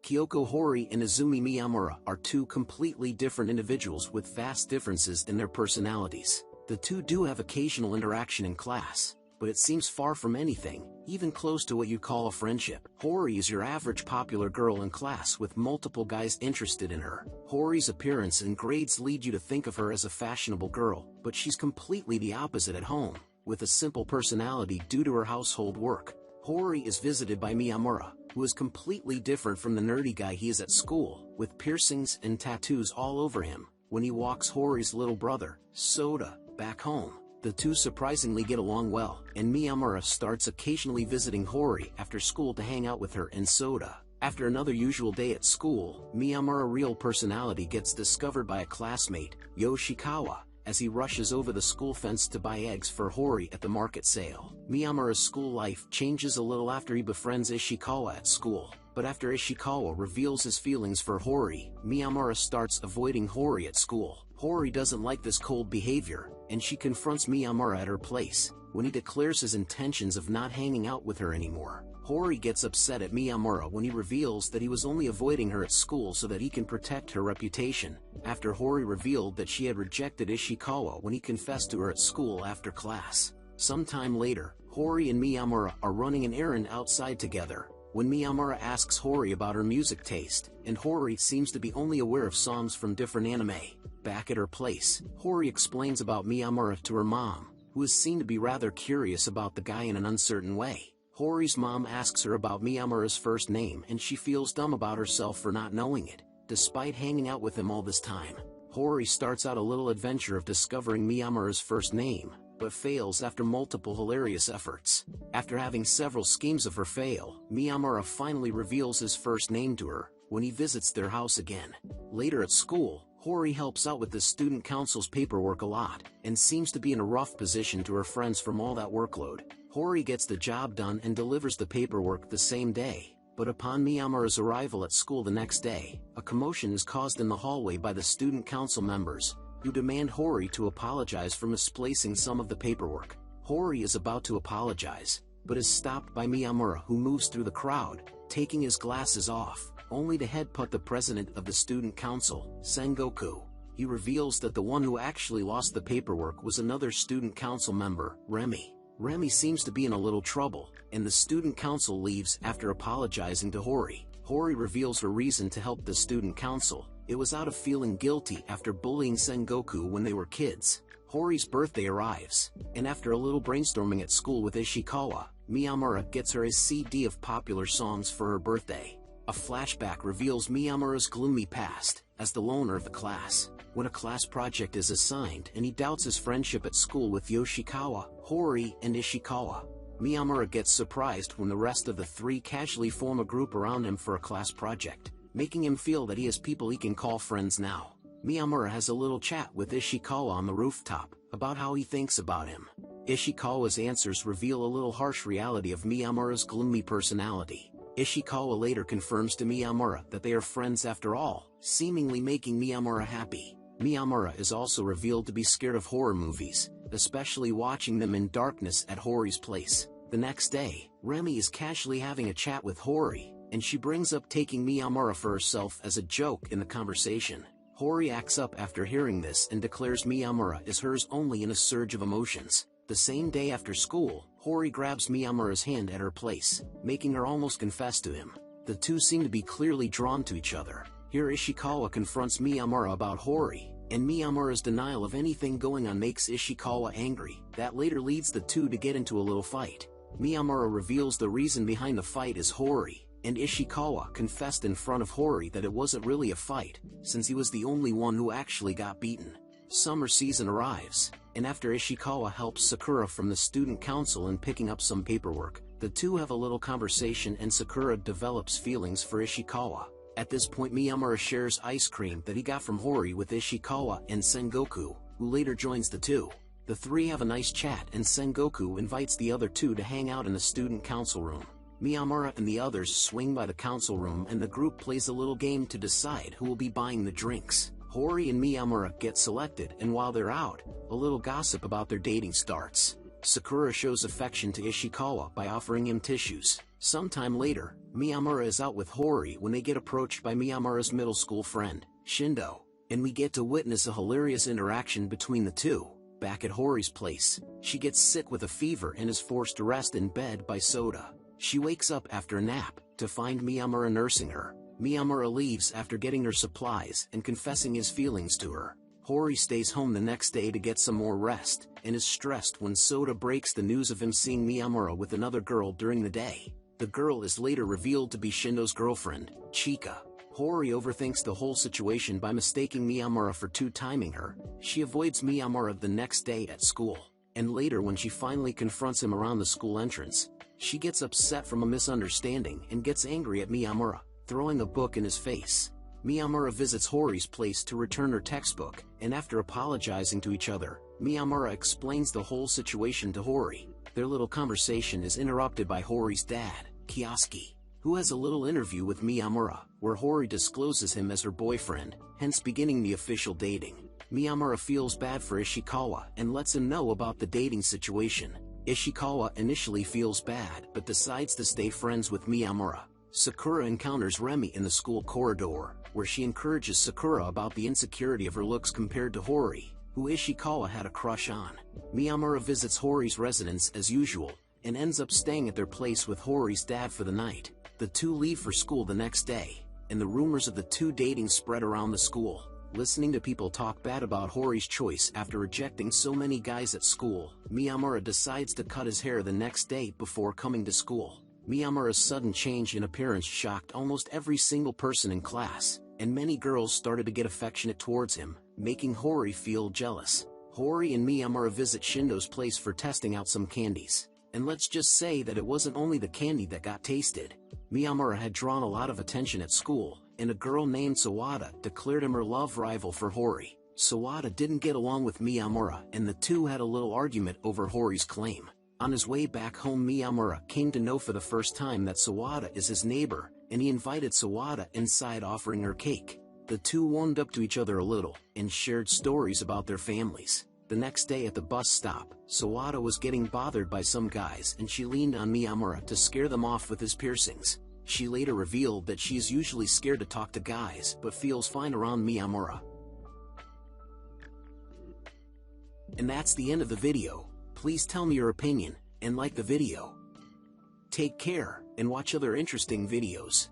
Kyoko Hori and Izumi Miyamura are two completely different individuals with vast differences in their personalities. The two do have occasional interaction in class, but it seems far from anything, even close to what you call a friendship. Hori is your average popular girl in class with multiple guys interested in her. Hori's appearance and grades lead you to think of her as a fashionable girl, but she's completely the opposite at home, with a simple personality due to her household work. Hori is visited by Miyamura, who is completely different from the nerdy guy he is at school, with piercings and tattoos all over him. When he walks Hori's little brother, Soda, back home, the two surprisingly get along well, and Miyamura starts occasionally visiting Hori after school to hang out with her and Soda. After another usual day at school, Miyamura's real personality gets discovered by a classmate, Yoshikawa, as he rushes over the school fence to buy eggs for Hori at the market sale. Miyamura's school life changes a little after he befriends Ishikawa at school, but after Ishikawa reveals his feelings for Hori, Miyamura starts avoiding Hori at school. Hori doesn't like this cold behavior, and she confronts Miyamura at her place, when he declares his intentions of not hanging out with her anymore. Hori gets upset at Miyamura when he reveals that he was only avoiding her at school so that he can protect her reputation, after Hori revealed that she had rejected Ishikawa when he confessed to her at school after class. Sometime later, Hori and Miyamura are running an errand outside together, when Miyamura asks Hori about her music taste, and Hori seems to be only aware of songs from different anime. Back at her place, Hori explains about Miyamura to her mom, who is seen to be rather curious about the guy in an uncertain way. Hori's mom asks her about Miyamura's first name and she feels dumb about herself for not knowing it, despite hanging out with him all this time. Hori starts out a little adventure of discovering Miyamura's first name, but fails after multiple hilarious efforts. After having several schemes of her fail, Miyamura finally reveals his first name to her, when he visits their house again. Later at school, Hori helps out with the student council's paperwork a lot, and seems to be in a rough position to her friends from all that workload. Hori gets the job done and delivers the paperwork the same day, but upon Miyamura's arrival at school the next day, a commotion is caused in the hallway by the student council members, who demand Hori to apologize for misplacing some of the paperwork. Hori is about to apologize, but is stopped by Miyamura, who moves through the crowd, taking his glasses off, only to headbutt the president of the student council, Sengoku. He reveals that the one who actually lost the paperwork was another student council member, Remy. Remy seems to be in a little trouble, and the student council leaves after apologizing to Hori. Hori reveals her reason to help the student council. It was out of feeling guilty after bullying Sengoku when they were kids. Hori's birthday arrives, and after a little brainstorming at school with Ishikawa, Miyamura gets her a CD of popular songs for her birthday. A flashback reveals Miyamura's gloomy past, as the loner of the class, when a class project is assigned and he doubts his friendship at school with Yoshikawa, Hori, and Ishikawa. Miyamura gets surprised when the rest of the three casually form a group around him for a class project, making him feel that he has people he can call friends now. Miyamura has a little chat with Ishikawa on the rooftop, about how he thinks about him. Ishikawa's answers reveal a little harsh reality of Miyamura's gloomy personality. Ishikawa later confirms to Miyamura that they are friends after all, seemingly making Miyamura happy. Miyamura is also revealed to be scared of horror movies, especially watching them in darkness at Hori's place. The next day, Remy is casually having a chat with Hori, and she brings up taking Miyamura for herself as a joke in the conversation. Hori acts up after hearing this and declares Miyamura is hers only in a surge of emotions. The same day after school, Hori grabs Miyamura's hand at her place, making her almost confess to him. The two seem to be clearly drawn to each other. Here Ishikawa confronts Miyamura about Hori, and Miyamura's denial of anything going on makes Ishikawa angry. That later leads the two to get into a little fight. Miyamura reveals the reason behind the fight is Hori, and Ishikawa confessed in front of Hori that it wasn't really a fight, since he was the only one who actually got beaten. Summer season arrives, and after Ishikawa helps Sakura from the student council in picking up some paperwork, the two have a little conversation and Sakura develops feelings for Ishikawa. At this point Miyamura shares ice cream that he got from Hori with Ishikawa and Sengoku, who later joins the two. The three have a nice chat and Sengoku invites the other two to hang out in the student council room. Miyamura and the others swing by the council room and the group plays a little game to decide who will be buying the drinks. Hori and Miyamura get selected, and while they're out, a little gossip about their dating starts. Sakura shows affection to Ishikawa by offering him tissues. Sometime later, Miyamura is out with Hori when they get approached by Miyamura's middle school friend, Shindo, and we get to witness a hilarious interaction between the two. Back at Hori's place, she gets sick with a fever and is forced to rest in bed by Soda. She wakes up after a nap to find Miyamura nursing her. Miyamura leaves after getting her supplies and confessing his feelings to her. Hori stays home the next day to get some more rest, and is stressed when Soda breaks the news of him seeing Miyamura with another girl during the day. The girl is later revealed to be Shindo's girlfriend, Chika. Hori overthinks the whole situation by mistaking Miyamura for two-timing her. She avoids Miyamura the next day at school, and later when she finally confronts him around the school entrance, she gets upset from a misunderstanding and gets angry at Miyamura, throwing a book in his face. Miyamura visits Hori's place to return her textbook, and after apologizing to each other, Miyamura explains the whole situation to Hori. Their little conversation is interrupted by Hori's dad, Kioski, who has a little interview with Miyamura, where Hori discloses him as her boyfriend, hence beginning the official dating. Miyamura feels bad for Ishikawa and lets him know about the dating situation. Ishikawa initially feels bad but decides to stay friends with Miyamura. Sakura encounters Remi in the school corridor, where she encourages Sakura about the insecurity of her looks compared to Hori, who Ishikawa had a crush on. Miyamura visits Hori's residence as usual, and ends up staying at their place with Hori's dad for the night. The two leave for school the next day, and the rumors of the two dating spread around the school. Listening to people talk bad about Hori's choice after rejecting so many guys at school, Miyamura decides to cut his hair the next day before coming to school. Miyamura's sudden change in appearance shocked almost every single person in class, and many girls started to get affectionate towards him, making Hori feel jealous. Hori and Miyamura visit Shindo's place for testing out some candies, and let's just say that it wasn't only the candy that got tasted. Miyamura had drawn a lot of attention at school, and a girl named Sawada declared him her love rival for Hori. Sawada didn't get along with Miyamura, and the two had a little argument over Hori's claim. On his way back home, Miyamura came to know for the first time that Sawada is his neighbor, and he invited Sawada inside offering her cake. The two warmed up to each other a little, and shared stories about their families. The next day at the bus stop, Sawada was getting bothered by some guys and she leaned on Miyamura to scare them off with his piercings. She later revealed that she is usually scared to talk to guys but feels fine around Miyamura. And that's the end of the video. Please tell me your opinion, and like the video. Take care, and watch other interesting videos.